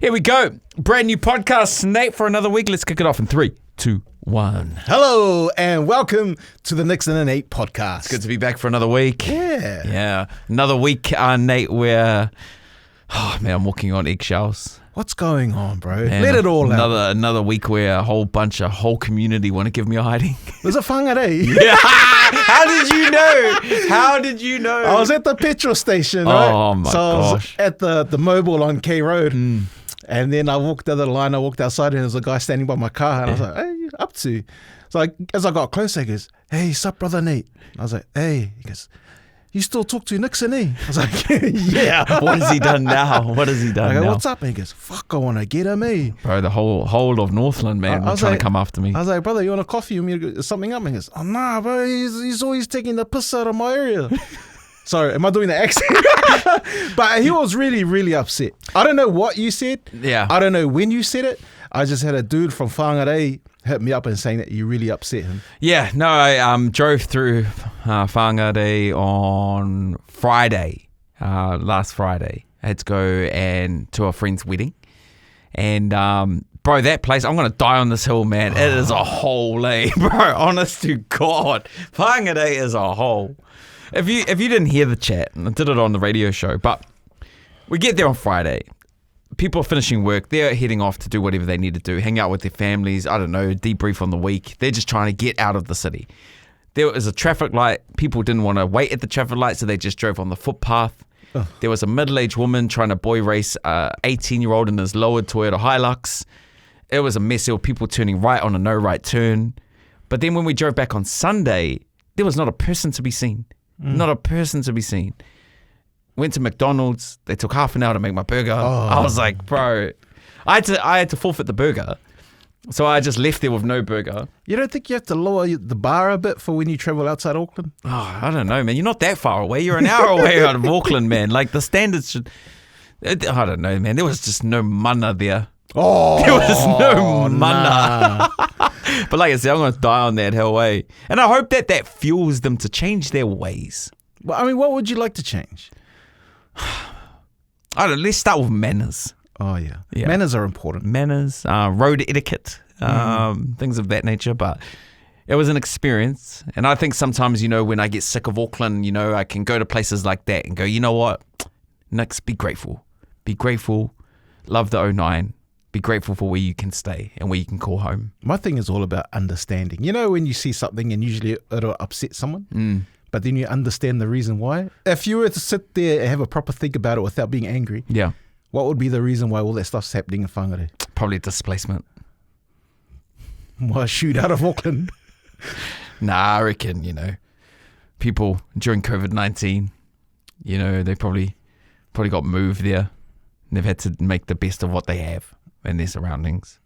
Here we go. Brand new podcast, Nate, for another week. Let's kick it off in 3, 2, 1. Hello and welcome to the Nickson and Nate podcast. It's good to be back for another week. Yeah. Another week, Nate, where, I'm walking on eggshells. What's going on, bro? Man, Let it all out. Another week where a whole community want to give me a hiding. There's a Fangarei. Yeah. How did you know? I was at the petrol station, right? Oh my gosh. I was gosh. at the mobile on K Road. And then I walked down the line, I walked outside and there was a guy standing by my car and I was like, hey, you up to? So as I got closer, he goes, hey, sup, brother Nate? I was like, hey. He goes, you still talk to Nickson, eh? I was like, yeah. What has he done now? I go, what's up? And he goes, fuck, I want to get him, eh? Bro, the whole of Northland, man, was trying to come after me. I was like, brother, you want a coffee? You want me to get something up? And he goes, oh, nah, bro, he's always taking the piss out of my area. Sorry, am I doing the accent? But he was really, really upset. I don't know what you said. Yeah. I don't know when you said it. I just had a dude from Whāngarei hit me up and saying that you really upset him. Yeah, no, I drove through Fangarei on Friday, last Friday. I had to go to a friend's wedding. And, bro, that place, I'm going to die on this hill, man. It is a hole, eh? Bro, honest to God. Fangarei is a hole. If you didn't hear the chat, I did it on the radio show, but we get there on Friday. People are finishing work. They're heading off to do whatever they need to do, hang out with their families, I don't know, debrief on the week. They're just trying to get out of the city. There was a traffic light. People didn't want to wait at the traffic light, so they just drove on the footpath. Oh. There was a middle-aged woman trying to boy race a 18-year-old in his lowered Toyota Hilux. It was a mess. There were people turning right on a no-right turn. But then when we drove back on Sunday, there was not a person to be seen. Not a person to be seen. Went to McDonald's. They took half an hour to make my burger. I was like, bro, I had to forfeit the burger. So I just left there with no burger. You don't think you have to lower the bar a bit for when you travel outside Auckland? Oh, I don't know, man. You're not that far away. You're an hour away out of Auckland, man. Like the standards should... I don't know, man. There was just no mana there. Oh, there was no mana. Nah. But like I said, I'm going to die on that hill, eh? And I hope that fuels them to change their ways. Well, I mean, what would you like to change? I don't know. Let's start with manners. Oh, yeah. Manners are important. Manners, road etiquette, things of that nature. But it was an experience. And I think sometimes, when I get sick of Auckland, I can go to places like that and go, you know what? Next, be grateful. Be grateful. Love the 09. Be grateful for where you can stay and where you can call home. My thing is all about understanding. When you see something and usually it'll upset someone, but then you understand the reason why. If you were to sit there and have a proper think about it without being angry, what would be the reason why all that stuff's happening in Fangarei? Probably displacement. Why shoot out of Auckland? Nah, I reckon, people during COVID-19, they probably got moved there. And they've had to make the best of what they have and their surroundings.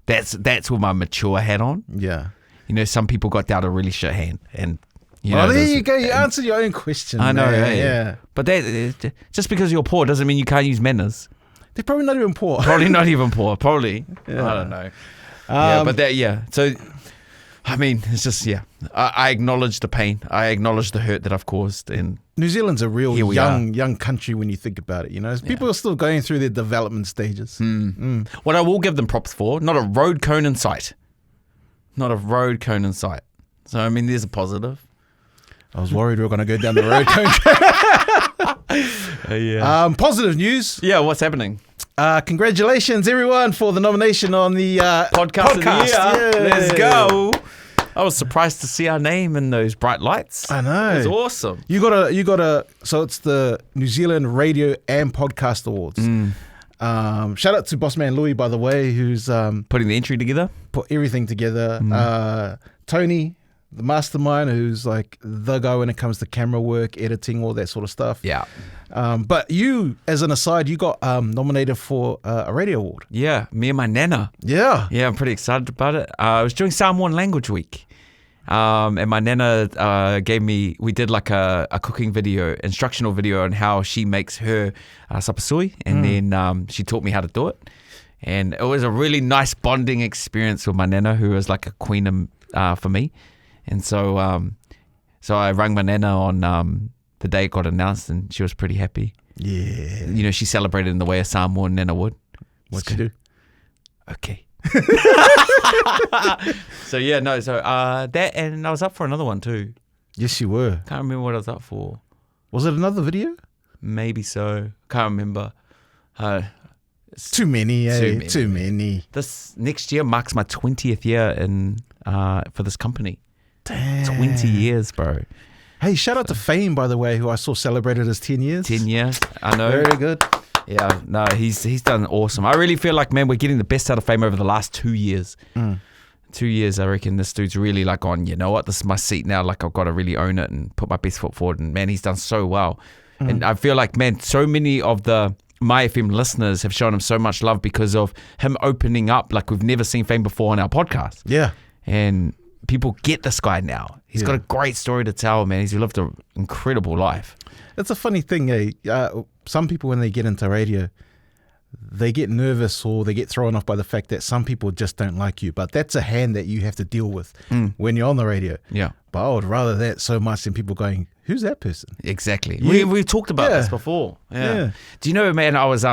That's with my mature hat on. Yeah. Some people got dealt a really shit hand. And, there you go. You answered your own question. I know, yeah. But just because you're poor doesn't mean you can't use manners. They're probably not even poor. Probably not even poor. Probably. Yeah. I don't know. So, I mean, it's just, I acknowledge the pain. I acknowledge the hurt that I've caused. And New Zealand's a real young country when you think about it, People are still going through their development stages. What I will give them props for, not a road cone in sight. Not a road cone in sight. So, I mean, there's a positive. I was worried we were going to go down the road cone. Positive news. Yeah, what's happening? Congratulations, everyone, for the nomination on the podcast of the year. Yeah. Let's go. I was surprised to see our name in those bright lights. I know. It's awesome. You gotta. So it's the New Zealand Radio and Podcast Awards. Shout out to Bossman Louis, by the way, who's putting the entry together. Put everything together. Tony, the mastermind, who's like the guy when it comes to camera work, editing, all that sort of stuff. Yeah. But you, as an aside, you got nominated for a radio award. Yeah, me and my nana. Yeah. Yeah, I'm pretty excited about it. I was doing Samoan Language Week. And my nana we did like a cooking video, instructional video on how she makes her sapasui. And then she taught me how to do it. And it was a really nice bonding experience with my nana, who was like a queen for me. And so I rang my nana on the day it got announced, and she was pretty happy. Yeah. She celebrated in the way a Samoan nana would. What'd you do? Okay. So that, and I was up for another one too. Yes, you were. Can't remember what I was up for. Was it another video? Maybe so. Can't remember. Too many, eh? Too many. This next year marks my 20th year for this company. Damn. 20 years, bro. Hey, shout out to Fame, by the way, who I saw celebrated his 10 years. 10 years, I know. Very good. Yeah, no, he's done awesome. I really feel like, man, we're getting the best out of Fame over the last 2 years. 2 years, I reckon this dude's really like on, you know what, this is my seat now. Like, I've got to really own it and put my best foot forward. And, man, he's done so well. And I feel like, man, so many of the My FM listeners have shown him so much love because of him opening up like we've never seen Fame before on our podcast. Yeah. And people get this guy now. He's got a great story to tell, man. He's lived an incredible life. It's a funny thing, eh? Some people, when they get into radio, they get nervous or they get thrown off by the fact that some people just don't like you. But that's a hand that you have to deal with when you're on the radio. Yeah. But I would rather that so much than people going, who's that person? Exactly. We've talked about this before. Yeah. Do you know, man, I was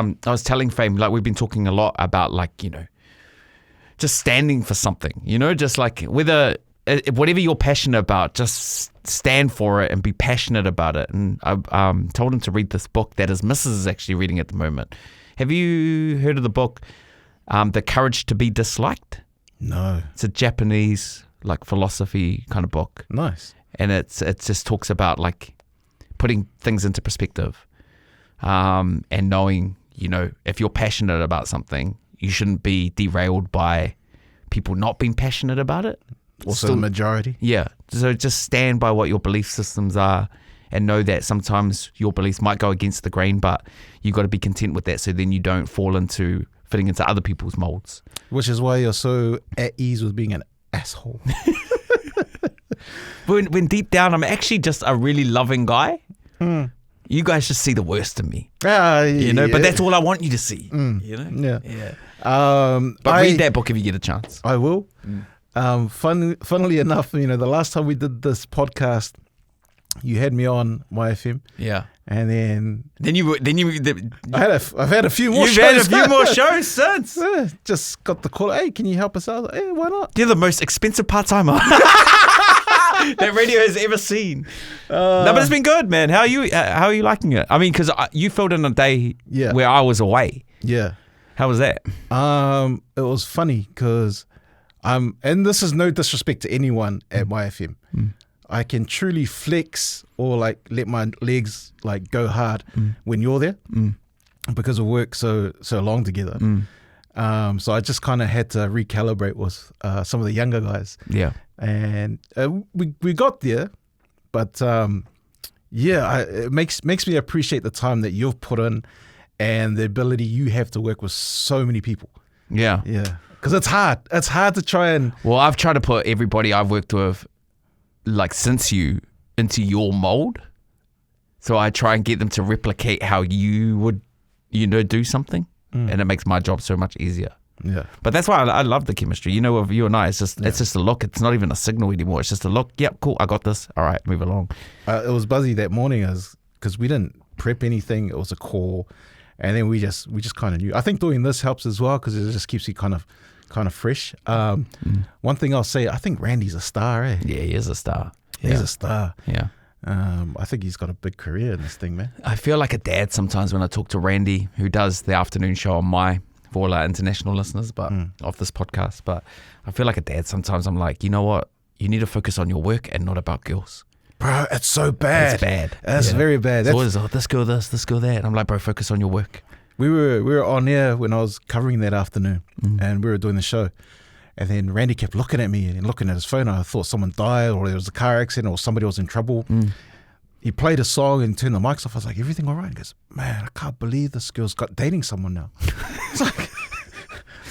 telling Fame, like, we've been talking a lot about, like, you know, just standing for something, you know, just like whatever you're passionate about, just stand for it and be passionate about it. And I told him to read this book that his missus is actually reading at the moment. Have you heard of the book, The Courage to Be Disliked? No. It's a Japanese, like, philosophy kind of book. Nice. And it just talks about, like, putting things into perspective, and knowing, you know, if you're passionate about something, you shouldn't be derailed by people not being passionate about it. Also the majority. Yeah. So just stand by what your belief systems are and know that sometimes your beliefs might go against the grain, but you got to be content with that so then you don't fall into fitting into other people's molds. Which is why you're so at ease with being an asshole. When deep down, I'm actually just a really loving guy. You guys just see the worst in me. You know, but that's all I want you to see. You know? Yeah. But read that book if you get a chance. I will. Funnily enough, you know, the last time we did this podcast, you had me on my FM. Yeah. And then I've had a few more shows. You've had a few more shows since. Just got the call. Hey, can you help us out? Hey, why not? You're the most expensive part-timer that radio has ever seen. No, but it's been good, man. How are you liking it? I mean, because you filled in a day where I was away. Yeah. How was that? It was funny because and this is no disrespect to anyone at my FM. I can truly flex or like let my legs like go hard when you're there because we work so long together. So I just kind of had to recalibrate with some of the younger guys. Yeah. And we got there, but it makes me appreciate the time that you've put in and the ability you have to work with so many people. Yeah. Yeah. Because it's hard. It's hard to try and... Well, I've tried to put everybody I've worked with, like, since you, into your mold. So I try and get them to replicate how you would, you know, do something. And it makes my job so much easier. Yeah. But that's why I love the chemistry. You know, of you and I, it's just a look. It's not even a signal anymore. It's just a look. Yep, cool. I got this. All right, move along. It was buzzy that morning because we didn't prep anything. It was a call. And then we just kind of knew. I think doing this helps as well because it just keeps you kind of fresh. One thing I'll say, I think Randy's a star, eh? Yeah, he is a star. He's a star. Yeah. I think he's got a big career in this thing, man. I feel like a dad sometimes when I talk to Randy, who does the afternoon show for all our international listeners, but of this podcast. But I feel like a dad sometimes. I'm like, you know what? You need to focus on your work and not about girls. Bro, it's so bad. It's bad. That's very bad. It's always, this girl this, this girl that. And I'm like, bro, focus on your work. We were on air when I was covering that afternoon and we were doing the show. And then Randy kept looking at me and looking at his phone. I thought someone died or there was a car accident or somebody was in trouble. He played a song and turned the mics off. I was like, everything all right? He goes, man, I can't believe this girl's dating someone now. It's like,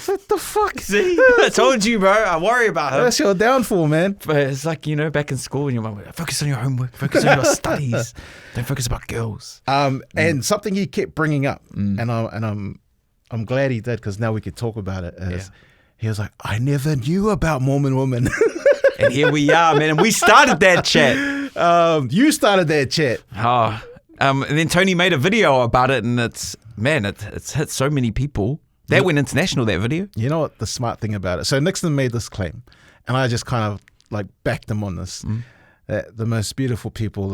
what the fuck? See, I told you, bro. I worry about her. That's your downfall, man. But it's like, you know, back in school and your mum, focus on your homework, focus on your studies. Don't focus about girls. And something he kept bringing up, and I'm glad he did because now we could talk about it. He was like, I never knew about Mormon women. And here we are, man. And we started that chat. You started that chat. And then Tony made a video about it, and it's hit so many people That went international, that video. You know what the smart thing about it? So Nickson made this claim, and I just kind of like backed him on this. That the most beautiful people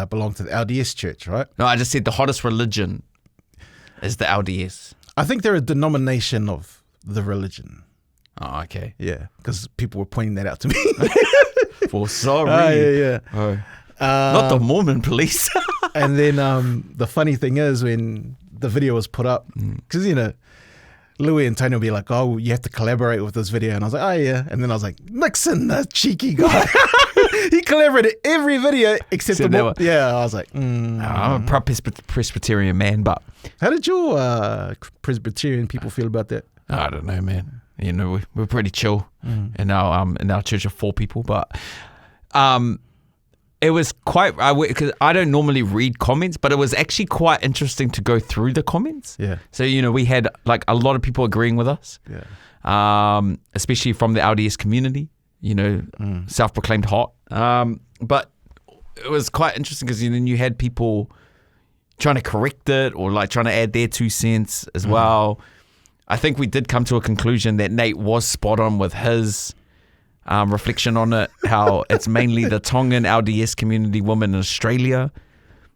belong to the LDS church, right? No, I just said the hottest religion is the LDS. I think they're a denomination of the religion. Oh, okay. Yeah, because people were pointing that out to me. For sorry. Yeah. Oh. Not the Mormon police. And then the funny thing is when the video was put up, because, you know, Louis and Tony will be like, oh, you have to collaborate with this video. And I was like, oh, yeah. And then I was like, Nickson, that cheeky guy. He collaborated every video except the one. Yeah, I was like, I'm a proud Presbyterian man, but... How did your Presbyterian people feel about that? I don't know, man. You know, we're pretty chill in our church of 4 people, but it was quite, because I don't normally read comments, but it was actually quite interesting to go through the comments. Yeah. So, you know, we had like a lot of people agreeing with us, especially from the LDS community, you know, self-proclaimed hot. But it was quite interesting because then you had people trying to correct it or like trying to add their 2 cents as well. I think we did come to a conclusion that Nate was spot on with his reflection on it, how it's mainly the Tongan LDS community women in Australia.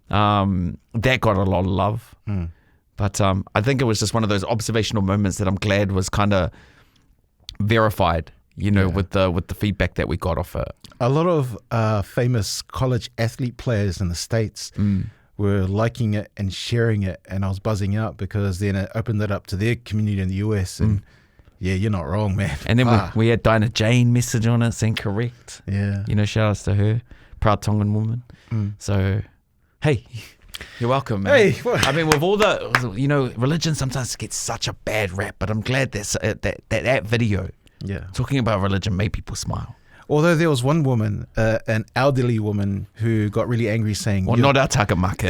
That got a lot of love. But I think it was just one of those observational moments that I'm glad was kind of verified, you know, with the feedback that we got off it. A lot of famous college athlete players in the States were liking it and sharing it, and I was buzzing out because then it opened it up to their community in the US, and yeah, you're not wrong, man. And then we had Dinah Jane message on it saying correct. Yeah. You know, shout outs to her, proud Tongan woman. So, hey, you're welcome, man. Hey, I mean, with all the, you know, religion sometimes gets such a bad rap, but I'm glad that video talking about religion made people smile. Although there was one woman, an elderly woman, who got really angry saying... Well, not our target market.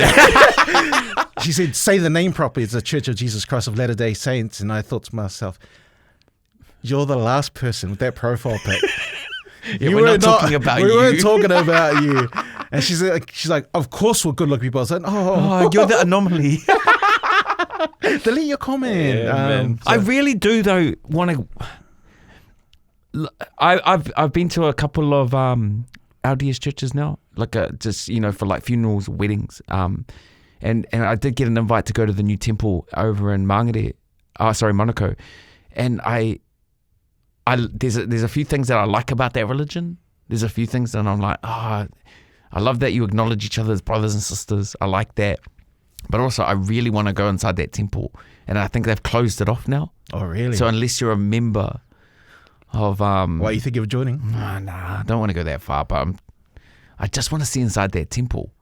She said, say the name properly. It's the Church of Jesus Christ of Latter-day Saints. And I thought to myself, you're the last person with that profile pic. We're not talking about you. We weren't talking about you. And she's like, of course we're good-looking people. I was like, oh, you're the anomaly. Delete your comment. Yeah, man. I really do, though, want to... I've been to a couple of LDS churches now, like just, you know, for like funerals, weddings, and I did get an invite to go to the new temple over in Whāngarei, Monaco, and there's a few things that I like about that religion. There's a few things that I'm like, I love that you acknowledge each other as brothers and sisters. I like that, but also I really want to go inside that temple, and I think they've closed it off now. Oh, really? So unless you're a member of why you think of joining? Nah, I don't want to go that far, but I just want to see inside that temple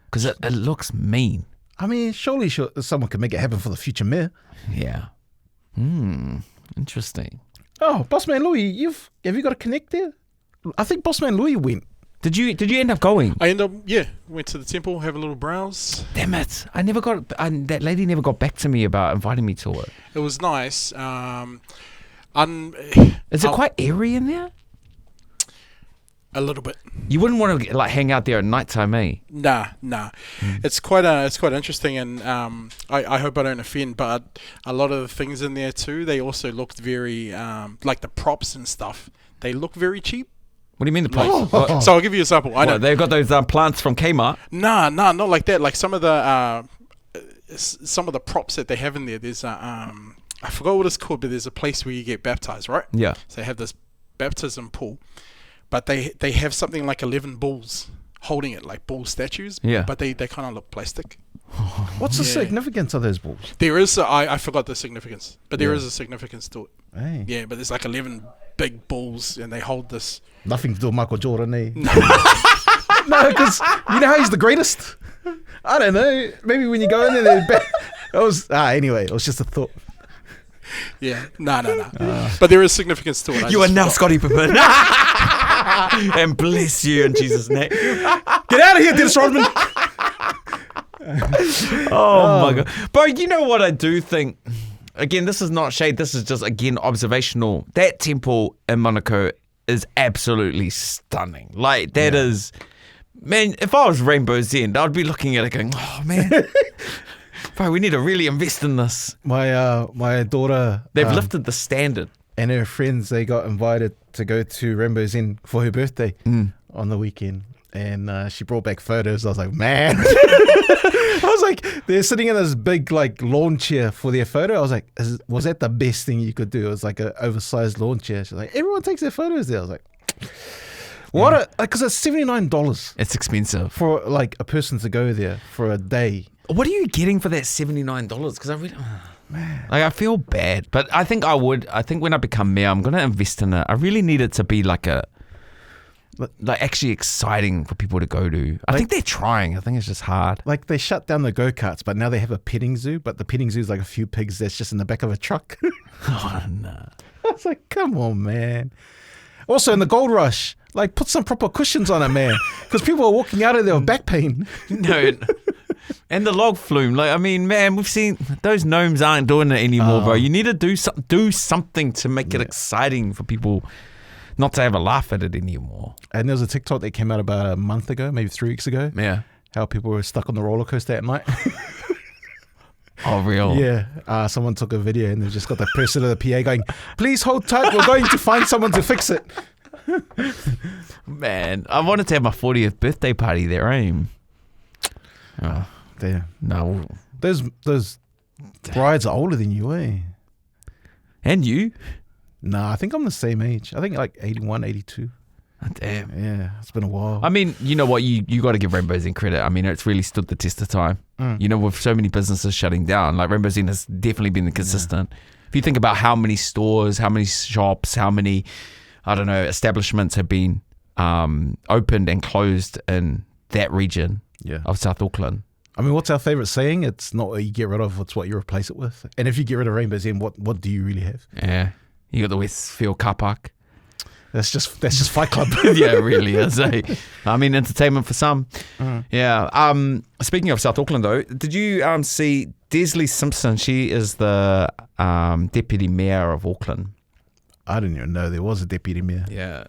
because it looks mean. I mean, surely someone could make it happen for the future mayor. Yeah. Interesting. Oh, Bossman Louis, have you got a connect there? I think Bossman Louis went. Did you end up going? I went to the temple, have a little browse. Damn it! That lady never got back to me about inviting me to it. It was nice. Is it quite airy in there? A little bit. You wouldn't want to like hang out there at night time, eh? Nah. It's quite interesting, and I hope I don't offend, but a lot of the things in there too, they also looked very like the props and stuff. They look very cheap. What do you mean the props? So I'll give you a sample. They've got those plants from Kmart. Nah, not like that. Like some of the props that they have in there. There's I forgot what it's called, but there's a place where you get baptized, right? Yeah. So they have this baptism pool, but they have something like 11 bulls holding it, like bull statues. Yeah. But they kind of look plastic. What's the significance of those bulls? There is, I forgot the significance, but there is a significance to it. Hey. Yeah, but there's like 11 big bulls, and they hold this. Nothing to do with Michael Jordan, eh? No, because you know how he's the greatest? I don't know. Maybe when you go in there, anyway, it was just a thought. Yeah, no. But there is significance to it. You are now Scottie Pippen. And bless you in Jesus' name. Get out of here, Dennis Rodman. Oh my God. But you know what I do think? Again, this is not shade. This is just, again, observational. That temple in Monaco is absolutely stunning. Like, that is... Man, if I was Rainbow's End, I'd be looking at it going, oh, man. Bro, we need to really invest in this. My daughter, They've lifted the standard. and her friends, they got invited to go to Rainbow's End for her birthday on the weekend. And she brought back photos. I was like, man. I was like, they're sitting in this big like lawn chair for their photo. I was like, was that the best thing you could do? It was like an oversized lawn chair. She's like, everyone takes their photos there. I was like, what? Because it's $79 It's expensive. for like a person to go there for a day. What are you getting for that $79? Because I really, like, I feel bad, but I think I would. I think when I become mayor, I'm gonna invest in it. I really need it to be like actually exciting for people to go to. I think they're trying. I think it's just hard. Like they shut down the go-karts, but now they have a petting zoo. But the petting zoo is like a few pigs that's just in the back of a truck. Oh no! I was like, come on, man. Also, in the gold rush, like put some proper cushions on it, man, because people are walking out of there with back pain. No. And the log flume, like, I mean, man, we've seen those gnomes aren't doing it anymore, bro. You need to do something to make it exciting for people not to have a laugh at it anymore. And there was a TikTok that came out about a month ago, maybe 3 weeks ago. Yeah. How people were stuck on the roller coaster at night. Oh, real? Yeah. Someone took a video and they just got the person of the PA going, please hold tight. We're going to find someone to fix it. Man, I wanted to have my 40th birthday party there, Oh, There. no. Those brides are older than you, eh? And you? Nah, I think I'm the same age. I think like 81, 82. Oh, damn. Yeah, it's been a while. I mean, you know what? You got to give Rainbow's End credit. I mean, it's really stood the test of time. You know, with so many businesses shutting down, like Rainbow's End has definitely been consistent. If you think about how many stores, how many shops, how many, I don't know, establishments have been opened and closed in that region of South Auckland. I mean, what's our favourite saying? It's not what you get rid of, it's what you replace it with. And if you get rid of Rainbow's End, what do you really have? Yeah. You got the Westfield car park. That's just Fight Club. Yeah, it really is. Eh? I mean, entertainment for some. Yeah. Speaking of South Auckland, though, did you see Desley Simpson? She is the deputy mayor of Auckland. I didn't even know there was a deputy mayor. Yeah.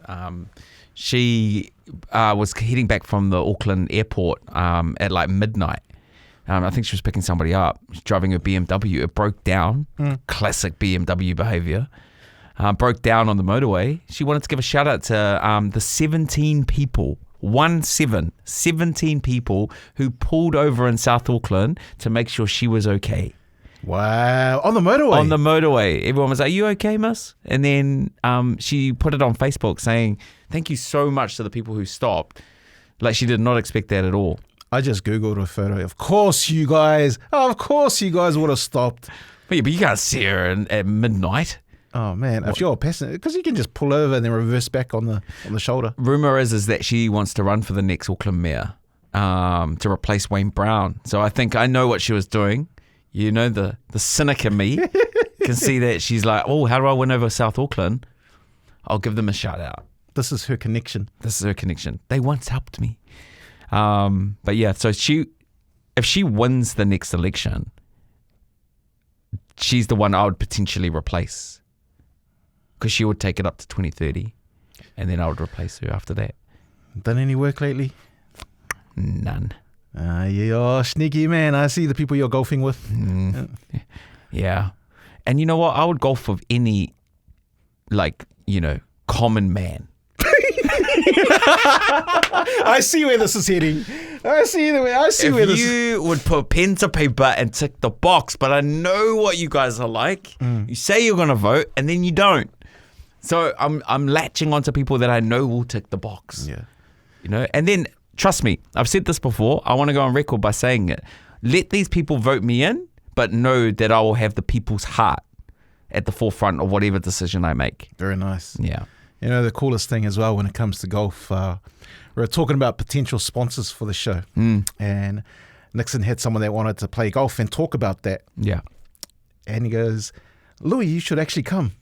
She was heading back from the Auckland airport at like midnight. I think she was picking somebody up. She's driving her BMW. It broke down. Classic BMW behaviour. Broke down on the motorway. She wanted to give a shout out to the 17 people, 17 people who pulled over in South Auckland to make sure she was okay. Wow. On the motorway? On the motorway. Everyone was like, "Are you okay, miss?" And then she put it on Facebook saying, "Thank you so much to the people who stopped." Like, she did not expect that at all. I just Googled a photo. Of course you guys would have stopped. But you can't see her at midnight. Oh, man. If you're a passenger, because you can just pull over and then reverse back on the shoulder. Rumour is that she wants to run for the next Auckland mayor to replace Wayne Brown. So I think I know what she was doing. You know, the cynic in me can see that she's like, oh, how do I win over South Auckland? I'll give them a shout out. This is her connection. They once helped me. But yeah, so if she wins the next election, she's the one I would potentially replace. Because she would take it up to 2030. And then I would replace her after that. Done any work lately? None. Yeah, sneaky man. I see the people you're golfing with. Yeah. And you know what? I would golf with any, common man. I see where this is heading. If you would put pen to paper and tick the box, but I know what you guys are like. You say you're going to vote and then you don't. So I'm latching onto people that I know will tick the box. Yeah. You know, and then trust me, I've said this before. I want to go on record by saying it. Let these people vote me in, but know that I will have the people's heart at the forefront of whatever decision I make. Very nice. Yeah. You know, the coolest thing as well when it comes to golf, we're talking about potential sponsors for the show. And Nickson had someone that wanted to play golf and talk about that. Yeah. And he goes, Louis, you should actually come.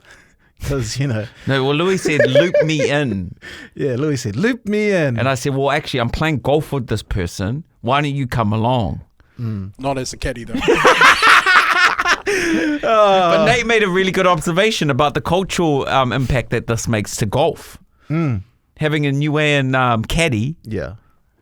Because, No, well, Louis said, loop me in. Yeah, Louis said, loop me in. And I said, well, actually, I'm playing golf with this person. Why don't you come along? Not as a caddy, though. But Nate made a really good observation about the cultural impact that this makes to golf. Having a Niuean caddy Yeah.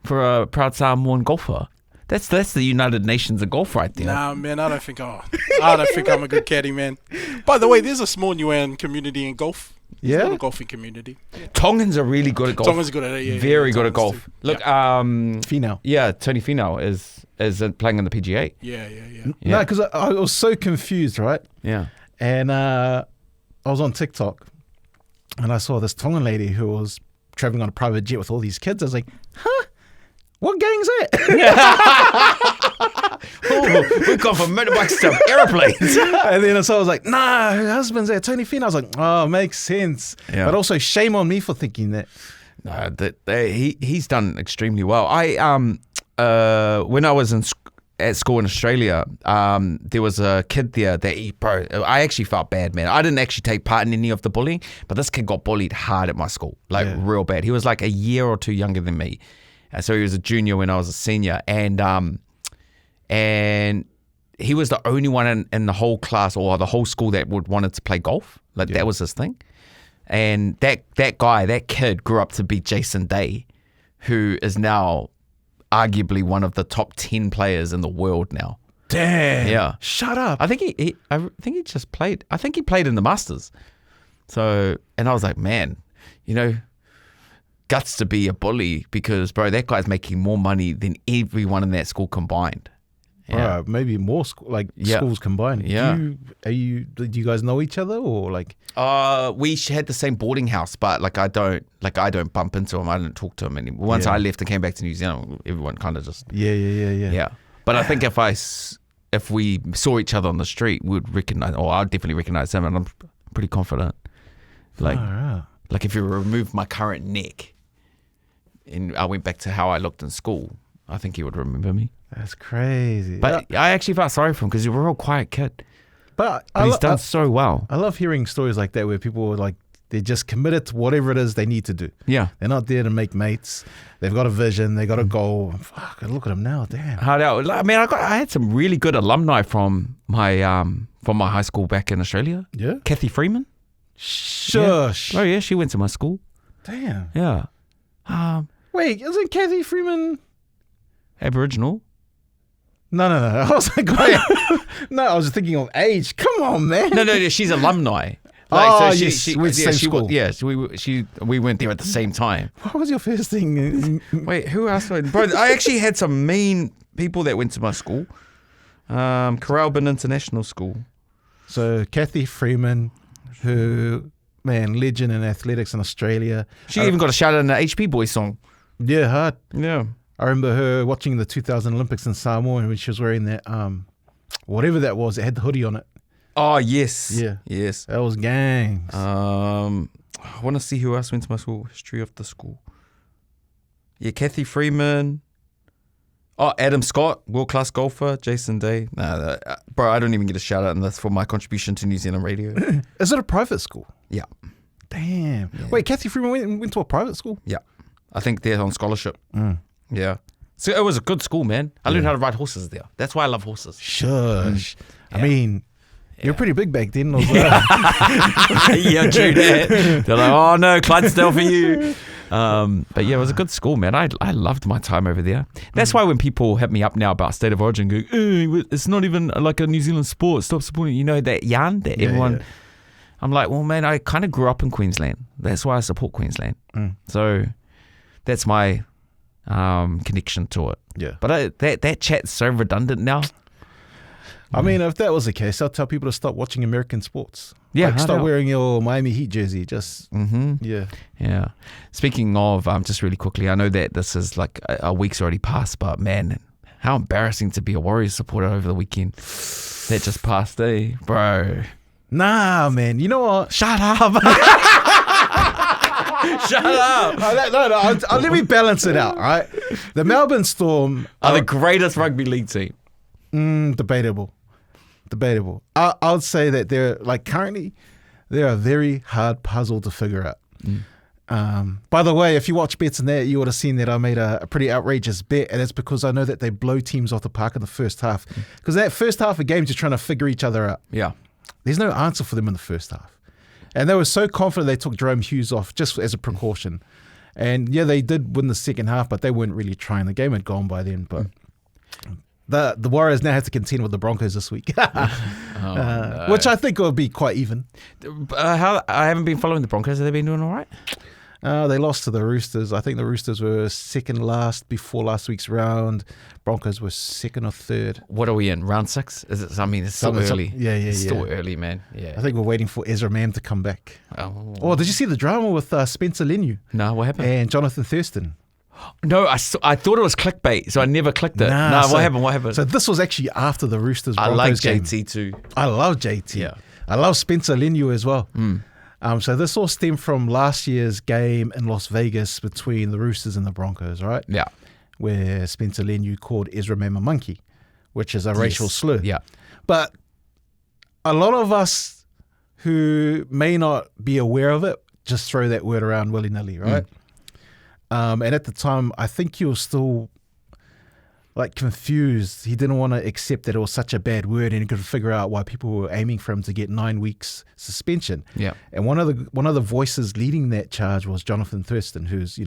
for a proud Samoan golfer. That's the United Nations of golf right there. Nah, man, I don't think I'm a good caddy, man. By the way, there's a small Niuean community in golf. Yeah? It's not a golfing community. Yeah. Tongans are really good at golf. Tongan's good at it, yeah. Very good at golf. Too. Look, Finau. yeah, Tony Finau is playing on the PGA. Yeah. No, because I was so confused, right? Yeah. And I was on TikTok and I saw this Tongan lady who was traveling on a private jet with all these kids. I was like, huh? What gang's that? Oh, we've gone from motorbikes to aeroplanes. And then so I was like, nah, her husband's there, Tony Finn. I was like, oh, makes sense. Yeah. But also shame on me for thinking that. No, he's done extremely well. When I was at school in Australia, there was a kid there that I actually felt bad, man. I didn't actually take part in any of the bullying, but this kid got bullied hard at my school, real bad. He was like a year or two younger than me. So he was a junior when I was a senior, and he was the only one in the whole class or the whole school that wanted to play golf. That was his thing. And that kid grew up to be Jason Day, who is now arguably one of the top 10 players in the world now. Damn. Yeah. Shut up. I think he just played. I think he played in the Masters. So, and I was like, man, guts to be a bully because, bro, that guy's making more money than everyone in that school combined. Yeah. Maybe more schools combined. Yeah. Do you guys know each other or like? We had the same boarding house, but I don't bump into him. I don't talk to him anymore. Once I left and came back to New Zealand, everyone kind of just yeah. But I think if we saw each other on the street, we'd recognize, or I'd definitely recognize him, and I'm pretty confident. Like if you remove my current neck, and I went back to how I looked in school, I think he would remember me. That's crazy. But I actually felt sorry for him because he was a real quiet kid. But he's done so well. I love hearing stories like that where people are they're just committed to whatever it is they need to do. Yeah. They're not there to make mates. They've got a vision. They got a goal. Fuck, look at them now. Damn. Hard out. I mean, I had some really good alumni from my high school back in Australia. Yeah. Kathy Freeman. Shush. Yeah. Oh yeah, she went to my school. Damn. Yeah. Wait, isn't Kathy Freeman Aboriginal? No. I was like, wait. No, I was thinking of age. Come on, man. No, she's alumni. She went to the same school. We went there at the same time. What was your first thing? Wait, who else? Bro, I actually had some mean people that went to my school. Corralbin International School. So Kathy Freeman, who, man, legend in athletics in Australia. She even got a shout out in the HP Boys song. Yeah, hard. Yeah. I remember her watching the 2000 Olympics in Samoa when she was wearing that, whatever that was, it had the hoodie on it. Oh, yes. Yeah. Yes. That was gangs. I want to see who else went to my school. History of the school. Yeah, Kathy Freeman. Oh, Adam Scott, world-class golfer. Jason Day. Bro, I don't even get a shout out, and that's for my contribution to New Zealand radio. Is it a private school? Yeah. Damn. Yeah. Wait, Kathy Freeman went to a private school? Yeah. I think they're on scholarship. Mm. Yeah. So it was a good school, man. I learned how to ride horses there. That's why I love horses. Shush. Yeah. I mean, you're pretty big back then. Yeah, true that. They're like, oh no, Clydesdale for you. But yeah, it was a good school, man. I loved my time over there. That's why when people hit me up now about State of Origin, going, it's not even like a New Zealand sport. Stop supporting. that yarn that everyone. Yeah. I'm like, well, man, I kind of grew up in Queensland. That's why I support Queensland. So that's my connection to it. Yeah. But that chat's so redundant now. I mean, if that was the case, I'll tell people to stop watching American sports. Yeah, stop wearing your Miami Heat jersey. Just yeah. Speaking of, just really quickly, I know that this is like a week's already passed, but man, how embarrassing to be a Warriors supporter over the weekend. That just passed, bro. Nah, man. You know what? Shut up. Shut up. No, let me balance it out, right? The Melbourne Storm are the greatest rugby league team. Debatable. I would say that they're currently they're a very hard puzzle to figure out. By the way, if you watch Bets and that, you would have seen that I made a pretty outrageous bet, and it's because I know that they blow teams off the park in the first half. Because that first half of games, you're trying to figure each other out. Yeah. There's no answer for them in the first half. And they were so confident they took Jerome Hughes off just as a precaution. And yeah, they did win the second half, but they weren't really trying. The game had gone by then. But the Warriors now have to contend with the Broncos this week, No. which I think will be quite even. How I haven't been following the Broncos. Have they been doing all right? They lost to the Roosters. I think the Roosters were second last before last week's round. Broncos were second or third. What are we in? Round 6? Is it? I mean, it's still early. It's still early, man. Yeah. I think we're waiting for Ezra Mam to come back. Oh, Did you see the drama with Spencer Leniu no, what happened? and Jonathan Thurston? No, I thought it was clickbait, so I never clicked it. Nah, what happened? What happened? So this was actually after the Roosters I Broncos like game. JT too. I love JT. Yeah. I love Spencer Leniu as well. Mm. So this all stemmed from last year's game in Las Vegas between the Roosters and the Broncos, right? Yeah. Where Spencer Leniu called Ezra Mam a monkey, which is a racial slur. Yeah. But a lot of us who may not be aware of it just throw that word around willy-nilly, right? And at the time, I think he was still like confused. He didn't want to accept that it was such a bad word, and he couldn't figure out why people were aiming for him to get 9 weeks suspension. Yeah. And one of the voices leading that charge was Jonathan Thurston, who's,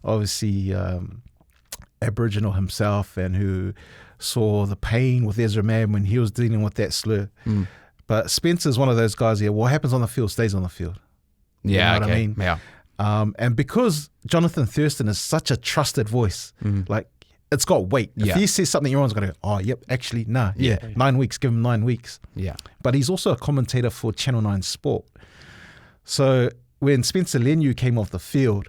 obviously Aboriginal himself, and who saw the pain with Ezra Mam when he was dealing with that slur. Mm. But Spencer's one of those guys here. What happens on the field stays on the field. Yeah. You know what I mean? Yeah. And because Jonathan Thurston is such a trusted voice, like, it's got weight. If he says something, everyone's going to go, oh, yep, actually, nah, 9 weeks, give him 9 weeks. Yeah. But he's also a commentator for Channel 9 Sport. So when Spencer Leniu came off the field,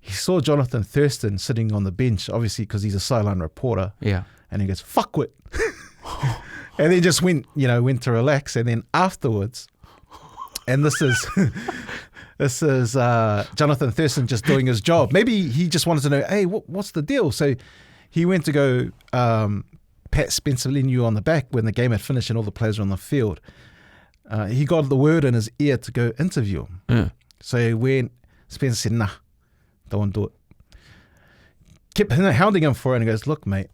he saw Jonathan Thurston sitting on the bench, obviously because he's a sideline reporter. Yeah. And he goes, fuckwit. And then just went to relax. And then afterwards, and this is Jonathan Thurston just doing his job. Maybe he just wanted to know, hey, what's the deal? So he went to go pat Spencer Leniu on the back when the game had finished and all the players were on the field. He got the word in his ear to go interview him. Yeah. So he went, Spencer said, nah, don't want to do it. Kept hounding him for it, and he goes, look, mate,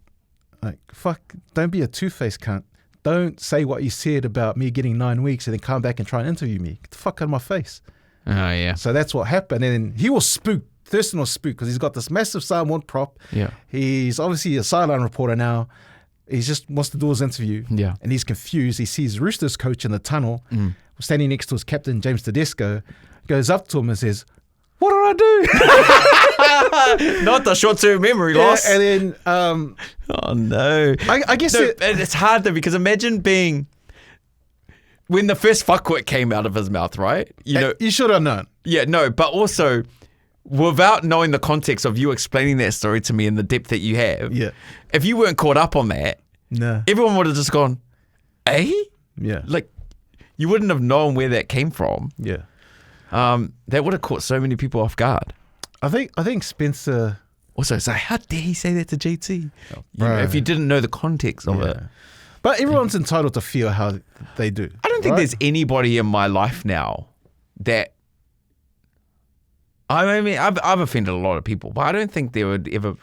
like, fuck, don't be a two-faced cunt. Don't say what you said about me getting 9 weeks and then come back and try and interview me. Get the fuck out of my face. Oh, yeah. So that's what happened. And he was spooked. Thurston was spooked because he's got this massive Samoan prop. Yeah. He's obviously a sideline reporter now. He just wants to do his interview. Yeah. And he's confused. He sees Roosters coach in the tunnel, standing next to his captain, James Tedesco, goes up to him and says, what did I do? Not the short-term memory loss. And then... oh, no. I guess... it's hard, though, because imagine being... When the first fuckwit came out of his mouth, right? You should have known. Yeah, no, but also... Without knowing the context of you explaining that story to me in the depth that you have, if you weren't caught up on that, everyone would have just gone, eh? Yeah. Like, you wouldn't have known where that came from. Yeah. That would have caught so many people off guard. I think Spencer... Also, it's like, how dare he say that to JT? Bro. If you didn't know the context of it. But everyone's entitled to feel how they do. I don't think there's anybody in my life now that... I mean, I've offended a lot of people, but I don't think there would ever...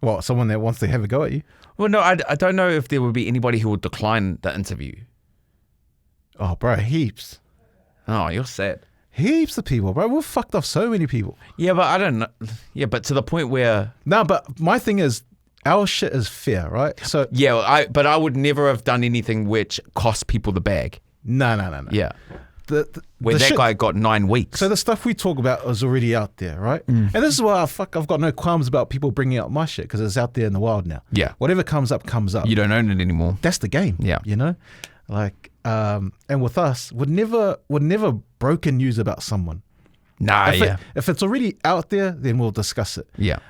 What, someone that wants to have a go at you? Well, no, I don't know if there would be anybody who would decline the interview. Oh, bro, heaps. Oh, you're sad. Heaps of people, bro. We've fucked off so many people. Yeah, but I don't know. Yeah, but to the point where... No, but my thing is, our shit is fair, right? So yeah, but I would never have done anything which cost people the bag. No. Yeah. Where that guy got 9 weeks. So the stuff we talk about is already out there, right? And this is why I've got no qualms about people bringing out my shit, because it's out there in the wild now. Yeah. Whatever comes up, comes up. You don't own it anymore. That's the game. Yeah. You know? Like, and with us, we'd never broken news about someone. Nah, If it's already out there, then we'll discuss it. Yeah.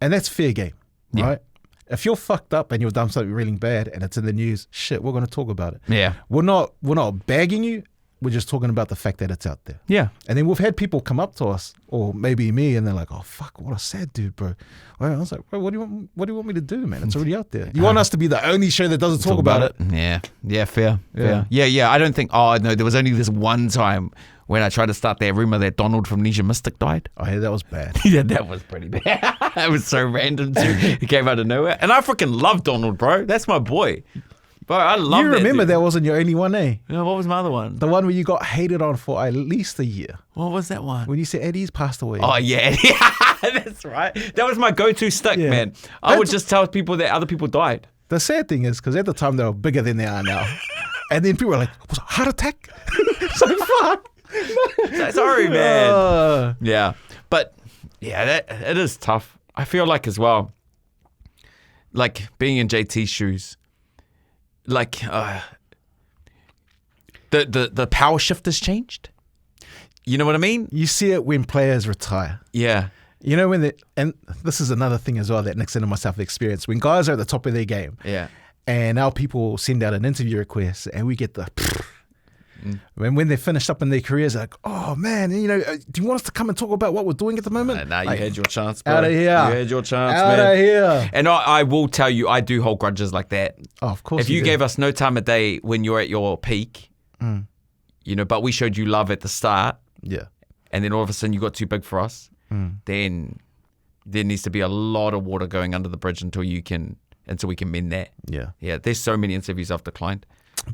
And that's fair game, right? If you're fucked up and you've done something really bad and it's in the news, shit, we're going to talk about it. Yeah. We're not bagging you. We're just talking about the fact that it's out there. Yeah. And then we've had people come up to us, or maybe me, and they're like, oh, fuck, what a sad dude, bro. Well, I was like, bro, what do you want me to do, man? It's already out there. You want us to be the only show that doesn't talk about it? Yeah. Yeah, fair. Yeah. I don't think, no, there was only this one time when I tried to start that rumor that Donald from Nisha Mystic died. Oh, yeah, that was bad. Yeah, that was pretty bad. It was so random, too. He came out of nowhere. And I freaking love Donald, bro. That's my boy. Bro, I love You that. remember dude. that wasn't your only one, eh? Yeah, what was my other one? The one where you got hated on for at least a year. What was that one? When you said Eddie's passed away. Oh, yeah. That's right. That was my go-to stick, Yeah. man. I would just tell people that other people died. The sad thing is, because at the time they were bigger than they are now. And then people were like, was it a heart attack? It's like, fuck. Sorry, man. Yeah. But, yeah, it is tough. I feel like as well, like being in JT's shoes, like the power shift has changed. You know what I mean? You see it when players retire. Yeah. You know, and this is another thing as well that Nickson and myself have experienced. When guys are at the top of their game, Yeah. and our people send out an interview request, and we get the. When they're finished up in their careers, like, oh man, you know, do you want us to come and talk about what we're doing at the moment? Nah, Like, you had your chance, bro. out of here. You had your chance, out man. of here. And I will tell you, I do hold grudges like that. Oh, of course. If you do. gave us no time a day when you're at your peak, you know, but we showed you love at the start, Yeah. and then all of a sudden you got too big for us, then there needs to be a lot of water going under the bridge until we can mend that. Yeah. Yeah, there's so many interviews I've declined.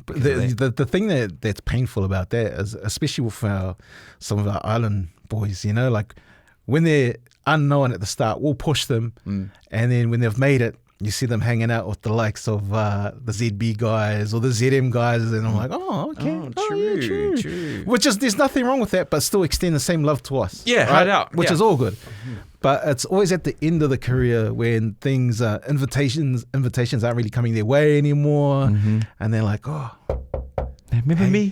But the thing that's painful about that is, especially with some of our island boys, you know, like when they're unknown at the start, we'll push them. And then when they've made it, you see them hanging out with the likes of the ZB guys or the ZM guys. And I'm like, oh, okay. Oh, yeah, true. Which is, there's nothing wrong with that, but still extend the same love to us. Yeah, right out. Which Yeah. is all good. But it's always at the end of the career when things, invitations aren't really coming their way anymore. And they're like, oh, Remember me?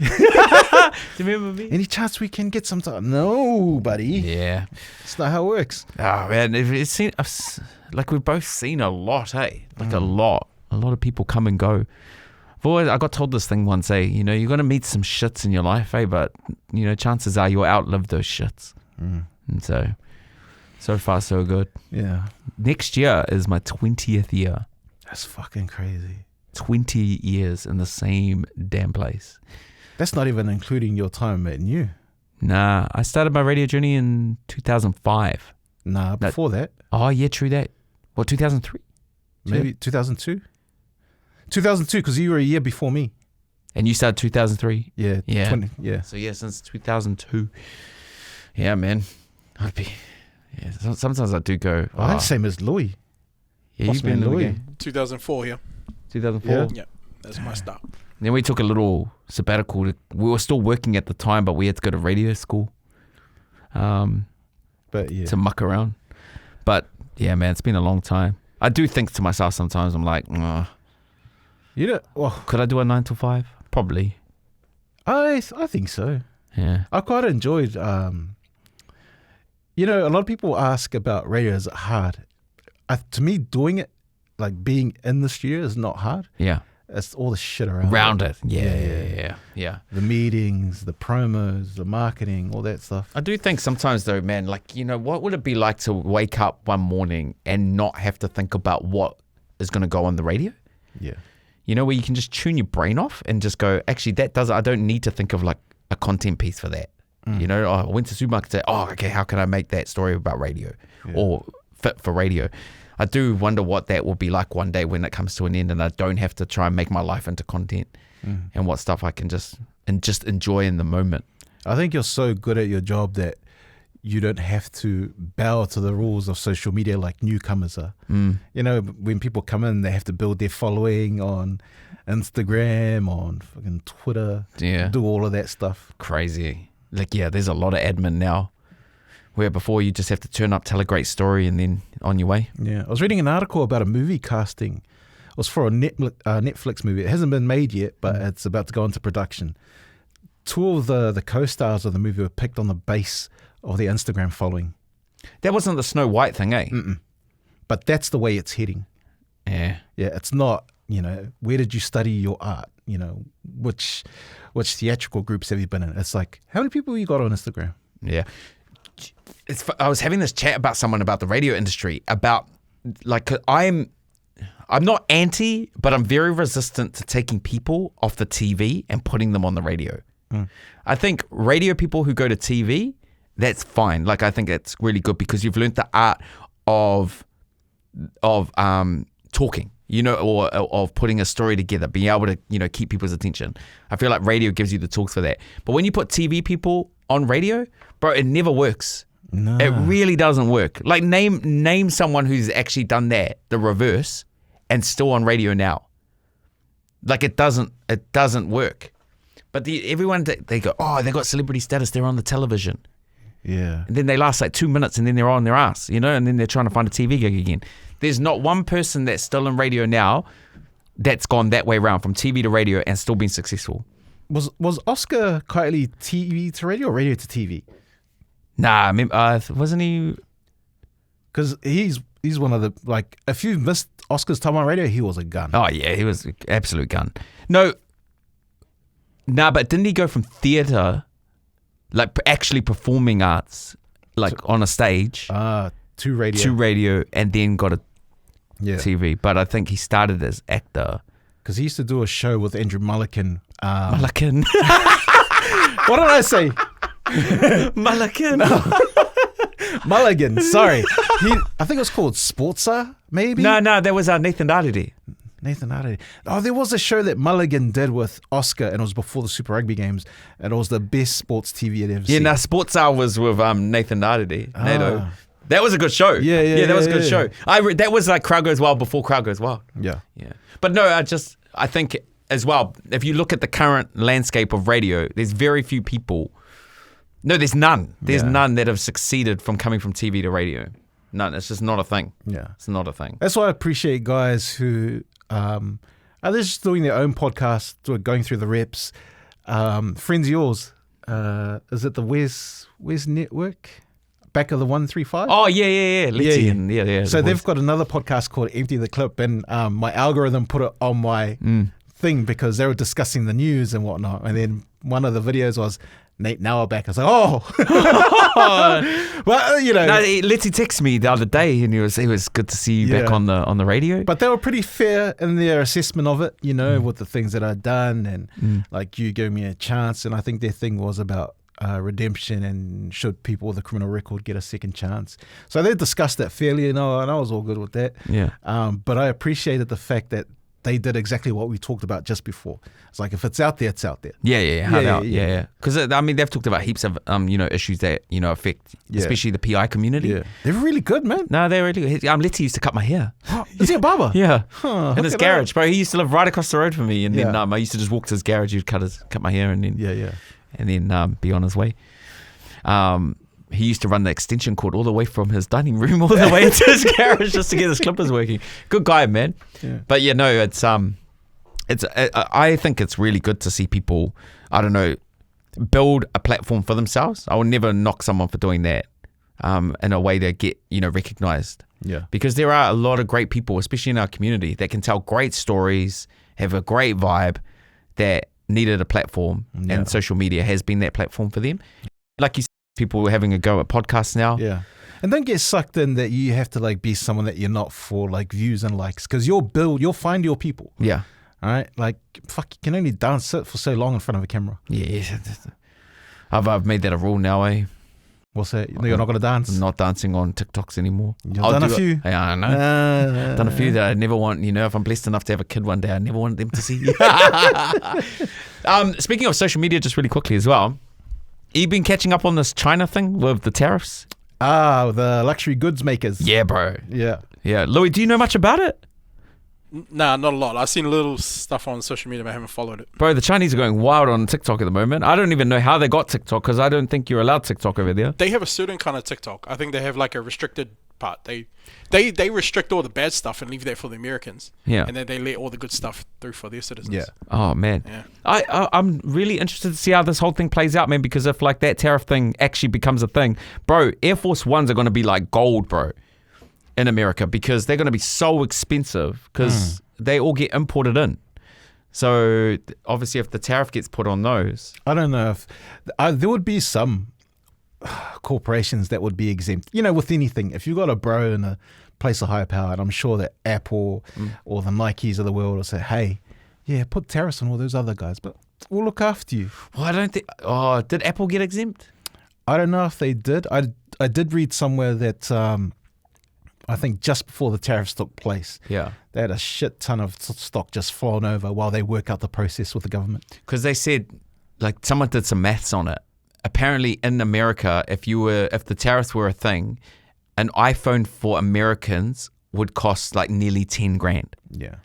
Remember me? any chance we can get some time? No, buddy. Yeah. It's not how it works. Oh man, like we've both seen a lot, hey? Like a lot of people come and go. I got told this thing once, you know, you're gonna meet some shits in your life, but you know, chances are you'll outlive those shits. And so far so good. Yeah. Next year is my 20th year. That's fucking crazy. 20 years in the same damn place. That's not even including your time at New. Nah, I started my radio journey in 2005. Nah, before that. Oh yeah, true that. Well, 2003. Maybe 2002? 2002, because you were a year before me. And you started 2003. Yeah. Yeah. 20, yeah. So yeah, since 2002. Yeah, man. Sometimes I do go. Oh, that's the same as Louis. Yeah, Boss you've been man in the Louis. game. 2004 here. 2004. Yeah. Yeah, that's my start. Then we took a little sabbatical. We were still working at the time, but we had to go to radio school But yeah. to muck around. But yeah, man, it's been a long time. I do think to myself sometimes, I'm like, You know, well, could I do a 9 to 5? Probably. I think so. Yeah. I quite enjoyed, you know, a lot of people ask about radio, is it hard? To me, doing it, like being in the studio is not hard. Yeah. It's all the shit around Round it. it. Yeah. The meetings, the promos, the marketing, all that stuff. I do think sometimes though, man, like, you know, what would it be like to wake up one morning and not have to think about what is going to go on the radio? Yeah. You know, where you can just tune your brain off and just go, actually, I don't need to think of like a content piece for that. You know, I went to the supermarket and say, oh, okay, how can I make that story about radio or fit for radio? I do wonder what that will be like one day when it comes to an end and I don't have to try and make my life into content and what stuff I can just enjoy in the moment. I think you're so good at your job that you don't have to bow to the rules of social media like newcomers are. You know, when people come in, they have to build their following on Instagram, on fucking Twitter, do all of that stuff. Crazy. Like, yeah, there's a lot of admin now where before you just have to turn up, tell a great story and then on your way. Yeah. I was reading an article about a movie casting. It was for a Netflix movie. It hasn't been made yet, but it's about to go into production. 2 of the co-stars of the movie were picked on the base of their Instagram following. That wasn't the Snow White thing, eh? But that's the way it's heading. Yeah. Yeah, it's not, you know, where did you study your art? You know, which theatrical groups have you been in? It's like, how many people you got on Instagram? Yeah. I was having this chat about someone about the radio industry, about like, I'm not anti, but I'm very resistant to taking people off the TV and putting them on the radio. I think radio people who go to TV, that's fine. Like, I think it's really good because you've learned the art of talking. you know, or of putting a story together, being able to, you know, keep people's attention. I feel like radio gives you the tools for that. But when you put TV people on radio, bro, it never works. No. It really doesn't work. Like name someone who's actually done that, the reverse, and still on radio now. Like it doesn't work. But everyone, they go, oh, they got celebrity status, they're on the television. Yeah. And then they last like 2 minutes and then they're on their ass, you know, and then they're trying to find a TV gig again. There's not one person that's still in radio now that's gone that way around from TV to radio and still been successful. Was Oscar Kiley TV to radio or radio to TV? Nah, wasn't he? Because he's one of the, like, if you missed Oscar's time on radio, he was a gun. Oh yeah, he was an absolute gun. No, but didn't he go from theatre, like actually performing arts, like on a stage, to radio, and then got a yeah. TV? But I think he started as actor. Because he used to do a show with Andrew Mulligan. Mulligan. What did I say? Mulligan. Mulligan, sorry. I think it was called Sportsa, maybe? No, that was Nathan Arditi. Nathan Arditi. Oh, there was a show that Mulligan did with Oscar, and it was before the Super Rugby games, and it was the best sports TV I'd ever seen. Yeah, Sports Hour was with Nathan Arditi. NATO. That was a good show. Yeah, that was a good show. That was like Crowd Goes Wild before Crowd Goes Wild. Yeah. But no, I think as well, if you look at the current landscape of radio, there's very few people. No, there's none. There's none that have succeeded from coming from TV to radio. None. It's just not a thing. Yeah. It's not a thing. That's why I appreciate guys who are just doing their own podcast, going through the reps. Friends of yours, is it the Where's Network? Back of the 135? Oh, yeah. Leniu, yeah. So they've got another podcast called Empty the Clip, and my algorithm put it on my thing because they were discussing the news and whatnot. And then one of the videos was Nate Nauerback. I was like, well, you know. No, Letty texted me the other day, and it was good to see you back on the radio. But they were pretty fair in their assessment of it, you know, with the things that I'd done, and like you gave me a chance. And I think their thing was about redemption and should people with a criminal record get a second chance. So they discussed that fairly, and I was all good with that. Yeah. But I appreciated the fact that they did exactly what we talked about just before. It's like, if it's out there, it's out there. Yeah. Because I mean, they've talked about heaps of issues that affect, especially the PI community. Yeah, they're really good, man. No, they're really good. Letty used to cut my hair. Is he a barber? Yeah, huh, in his garage, bro. He used to live right across the road from me, and then I used to just walk to his garage. He'd cut my hair, and then and then be on his way. He used to run the extension cord all the way from his dining room all the way into his garage just to get his clippers working. Good guy, man. Yeah. But I think it's really good to see people, I don't know, build a platform for themselves. I will never knock someone for doing that in a way to get, recognized. Yeah. Because there are a lot of great people, especially in our community, that can tell great stories, have a great vibe, that needed a platform, and social media has been that platform for them. Like you said, people are having a go at podcasts now. Yeah. And don't get sucked in that you have to like be someone that you're not for like views and likes, because you'll find your people. Yeah. All right. Like, fuck, you can only dance for so long in front of a camera. Yeah. I've made that a rule now, eh? What's that? You're not going to dance? I'm not dancing on TikToks anymore. You've done a few. Yeah, I know. Done a few that I never want, if I'm blessed enough to have a kid one day, I never want them to see. Speaking of social media, just really quickly as well, you've been catching up on this China thing with the tariffs? The luxury goods makers. Yeah, bro. Yeah. Louis, do you know much about it? Nah, not a lot. I've seen little stuff on social media, but I haven't followed it. Bro, the Chinese are going wild on TikTok at the moment. I don't even know how they got TikTok, because I don't think you're allowed TikTok over there. They have a certain kind of TikTok. I think they have like a restricted part. They restrict all the bad stuff and leave that for the Americans. Yeah. And then they let all the good stuff through for their citizens. Yeah. Oh, man. Yeah. I'm really interested to see how this whole thing plays out, man, because if like that tariff thing actually becomes a thing, bro, Air Force Ones are going to be like gold, bro, in America, because they're going to be so expensive because they all get imported in. So obviously if the tariff gets put on those. I don't know if there would be some corporations that would be exempt. With anything, if you got a bro in a place of higher power, and I'm sure that Apple or the Nikes of the world will say, hey, put tariffs on all those other guys, but we'll look after you. Well, I don't think. Did Apple get exempt? I don't know if they did. I did read somewhere that I think just before the tariffs took place, Yeah. they had a shit ton of stock just flown over while they work out the process with the government. Because they said, like, someone did some maths on it. Apparently, in America, if the tariffs were a thing, an iPhone for Americans would cost like nearly 10 grand Yeah.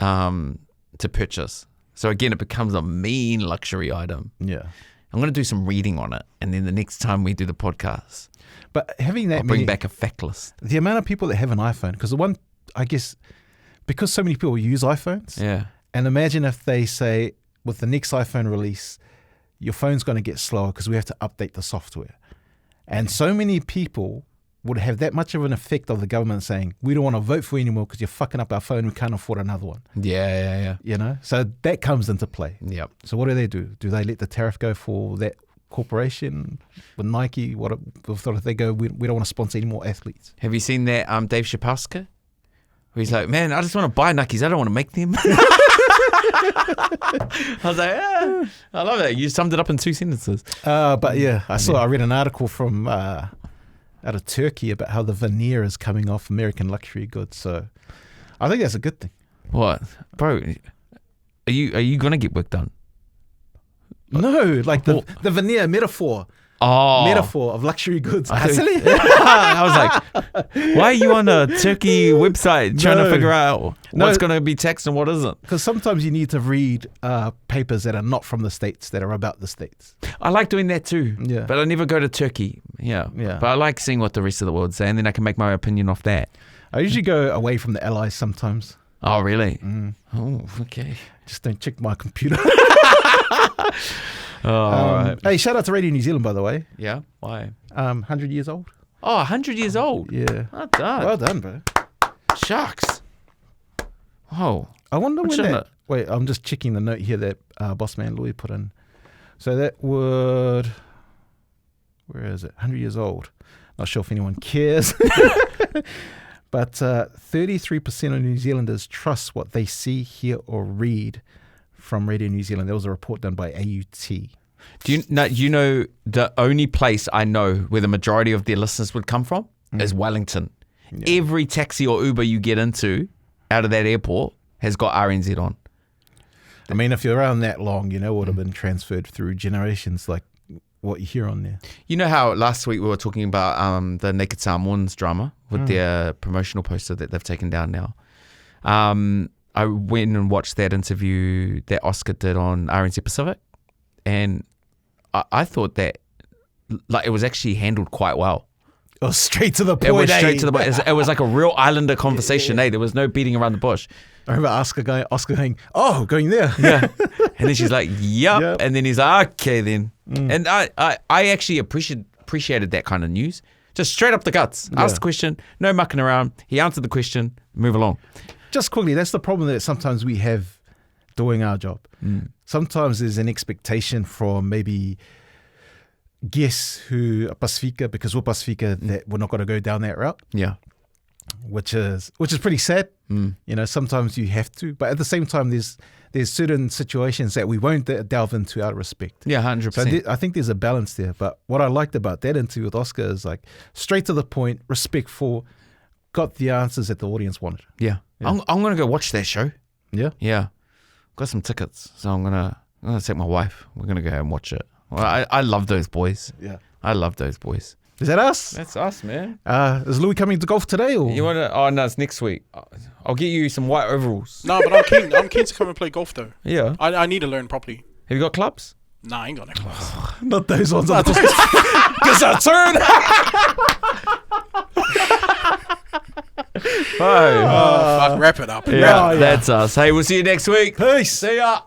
to purchase. So again, it becomes a mean luxury item. Yeah. I'm going to do some reading on it, and then the next time we do the podcast, But having that I'll bring back a fact list. the amount of people that have an iPhone, because I guess, because so many people use iPhones, Yeah. and imagine if they say, with the next iPhone release, your phone's going to get slower because we have to update the software. And so many people would have that much of an effect of the government saying, we don't want to vote for you anymore because you're fucking up our phone, we can't afford another one. Yeah. You know? So that comes into play. Yep. So what do? Do they let the tariff go for that corporation with Nike? What if they go, we don't want to sponsor any more athletes? Have you seen that Dave Chappelle? Where he's like, man, I just want to buy Nikes. I don't want to make them. I was like, I love that. You summed it up in 2 sentences. But yeah, I read an article from out of Turkey about how the veneer is coming off American luxury goods. So I think that's a good thing. What, bro? Are you gonna get work done? No, like the veneer metaphor of luxury goods. I was like, why are you on a Turkey website trying to figure out what's going to be taxed and what isn't? Because sometimes you need to read papers that are not from the States, that are about the States. I like doing that too. Yeah. But I never go to Turkey. Yeah. Yeah. But I like seeing what the rest of the world say, and then I can make my opinion off that. I usually go away from the Allies sometimes. Oh, really? Oh, okay. Just don't check my computer. All right. Hey, shout out to Radio New Zealand, by the way. Yeah? Why? 100 years old. Oh, 100 years old. Yeah. Well done. Well done, bro. Shucks. Oh. I wonder What's when in that... it? Wait, I'm just checking the note here that Boss Man Louis put in. So that would... Where is it? 100 years old. Not sure if anyone cares. But 33% of New Zealanders trust what they see, hear, or read from Radio New Zealand. There was a report done by AUT. Do you know the only place I know where the majority of their listeners would come from is Wellington. Yeah. Every taxi or Uber you get into out of that airport has got RNZ on. I mean, if you're around that long, you know, it would have been transferred through generations, like what you hear on there. You know how last week we were talking about the Naked Samoans drama with their promotional poster that they've taken down now. I went and watched that interview that Oscar did on RNZ Pacific, and I thought that like it was actually handled quite well. Oh, straight to the point. It was straight to the point. It was like a real Islander conversation. There was no beating around the bush. I remember Oscar going, oh, going there. Yeah. And then she's like, yep. Yep. And then he's like, okay then. And I actually appreciated that kind of news. Just straight up the guts. Ask the question, no mucking around. He answered the question, move along. Just quickly, that's the problem that sometimes we have doing our job. Sometimes there's an expectation from maybe guests who are Pacifica, because we're Pacifica, that we're not going to go down that route. Yeah. Which is pretty sad. You know, sometimes you have to, but at the same time, there's certain situations that we won't delve into out of respect. Yeah, 100%. So I think there's a balance there. But what I liked about that interview with Oscar is like straight to the point, respectful, got the answers that the audience wanted. Yeah. I'm going to go watch that show. Yeah. Yeah. Got some tickets, so I'm gonna take my wife. We're gonna go and watch it. Well, I love those boys. Yeah. I love those boys. Is that us? That's us, man. Is Louis coming to golf today? Or? You want to? Oh no, it's next week. I'll get you some white overalls. No, but I'm keen to come and play golf though. Yeah. I need to learn properly. Have you got clubs? Nah, I ain't got no clubs. Not those ones. Guess our turn. Oh, Fuck, wrap it up. yeah, that's us. Hey, we'll see you next week. Peace. See ya.